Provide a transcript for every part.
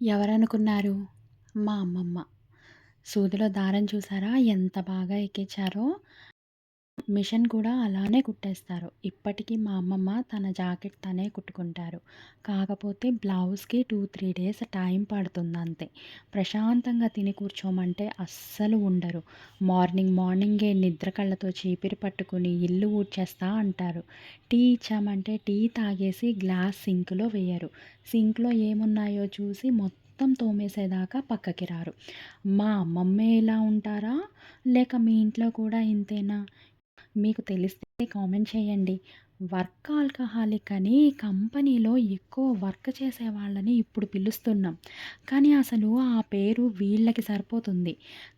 ఎవరనుకున్నారు? మా అమ్మమ్మ. సూదిలో దారం చూసారా ఎంత బాగా ఎక్కించారో? మిషన్ కూడా అలానే కుట్టేస్తారు. ఇప్పటికి మా అమ్మమ్మ తన జాకెట్ తనే కుట్టుకుంటారు. కాకపోతే బ్లౌజ్‌కి 2, 3 డేస్ టైం పడుతుందంతే. ప్రశాంతంగా తిని కూర్చోమంటే అస్సలు ఉండరు. మార్నింగే నిద్ర కళ్ళతో చీపిరి పట్టుకుని ఇల్లు ఊడ్చేస్తా అంటారు. టీ ఇచ్చామంటే టీ తాగేసి గ్లాస్ సింక్‌లో వెయ్యరు. సింక్‌లో ఏమున్నాయో చూసి మొత్తం తోమేసేదాకా పక్కకి రారు. మా అమ్మమ్మే ఇలా ఉంటారా? లేక మీ ఇంట్లో కూడా ఇంతేనా? మీకు తెలిస్తే కామెంట్ చేయండి. వర్క్ ఆల్కహాలిక్ అని కంపెనీలో ఎక్కువ వర్క్ చేసే వాళ్ళని ఇప్పుడు పిలుస్తున్నాం. కానీ అసలు ఆ పేరు వీళ్ళకి సరిపోతుంది.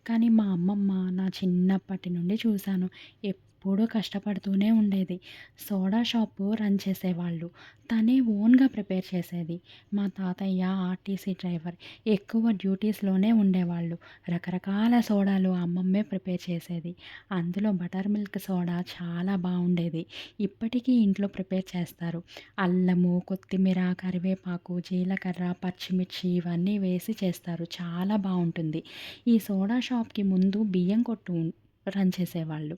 కానీ మా అమ్మమ్మ నా చిన్నప్పటి నుండి చూశాను. ఎప్పుడూ కష్టపడుతూనే ఉండేది. సోడా షాపు రన్ చేసేవాళ్ళు. తనే ఓన్‌గా ప్రిపేర్ చేసేది. మా తాతయ్య ఆర్టీసీ డ్రైవర్. ఎక్కువ డ్యూటీస్‌లోనే ఉండేవాళ్ళు. రకరకాల సోడాలు అమ్మమ్మే ప్రిపేర్ చేసేది. అందులో బటర్ మిల్క్ సోడా చాలా బావుండేది. ఇప్పటికీ ఇంట్లో ప్రిపేర్ చేస్తారు. అల్లము, కొత్తిమీర, కరివేపాకు, జీలకర్ర, పచ్చిమిర్చి ఇవన్నీ వేసి చేస్తారు. చాలా బావుంటుంది. ఈ సోడా షాప్‌కి ముందు బియ్యం కొట్టు రన్ చేసేవాళ్ళు.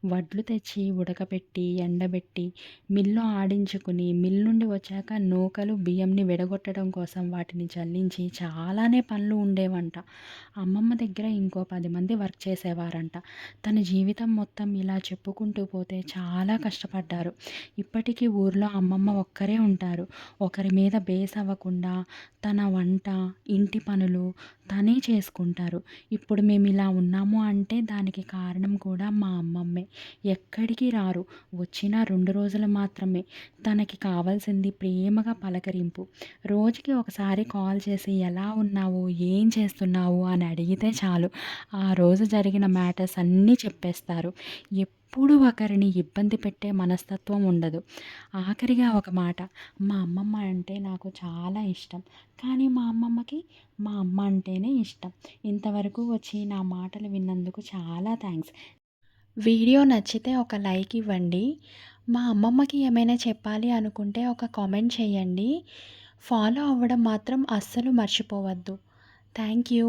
వడ్లు తెచ్చి ఉడకబెట్టి, ఎండబెట్టి, మిల్లు ఆడించుకుని, మిల్ నుండి వచ్చాక నూకలు, బియ్యంని విడగొట్టడం కోసం వాటిని జల్లించి చాలానే పనులు ఉండేవంట. అమ్మమ్మ దగ్గర ఇంకో 10 మంది వర్క్ చేసేవారంట. తన జీవితం మొత్తం ఇలా చెప్పుకుంటూ పోతే చాలా కష్టపడ్డారు. ఇప్పటికీ ఊర్లో అమ్మమ్మ ఒక్కరే ఉంటారు. ఒకరి మీద బేస్ అవ్వకుండా తన వంట, ఇంటి పనులు తనే చేసుకుంటారు. ఇప్పుడు మేమిలా ఉన్నాము అంటే దానికి కారణం కూడా మా అమ్మమ్మే. ఎక్కడికి రారు. వచ్చిన 2 రోజులు మాత్రమే. తనకి కావాల్సింది ప్రేమగా పలకరింపు. రోజుకి ఒకసారి కాల్ చేసి ఎలా ఉన్నావు? ఏం చేస్తున్నావు? అని అడిగితే చాలు. ఆ రోజు జరిగిన మ్యాటర్స్ అన్నీ చెప్పేస్తారు. ఎప్పుడూ ఒకరిని ఇబ్బంది పెట్టే మనస్తత్వం ఉండదు. ఆఖరిగా ఒక మాట, మా అమ్మమ్మ అంటే నాకు చాలా ఇష్టం. కానీ మా అమ్మమ్మకి మా అమ్మ అంటేనే ఇష్టం. ఇంతవరకు వచ్చి నా మాటలు విన్నందుకు చాలా థాంక్స్. వీడియో నచ్చితే ఒక లైక్ ఇవ్వండి. మా అమ్మమ్మకి ఏమైనా చెప్పాలి అనుకుంటే ఒక కామెంట్ చేయండి. ఫాలో అవ్వడం మాత్రం అస్సలు మర్చిపోవద్దు. Thank you.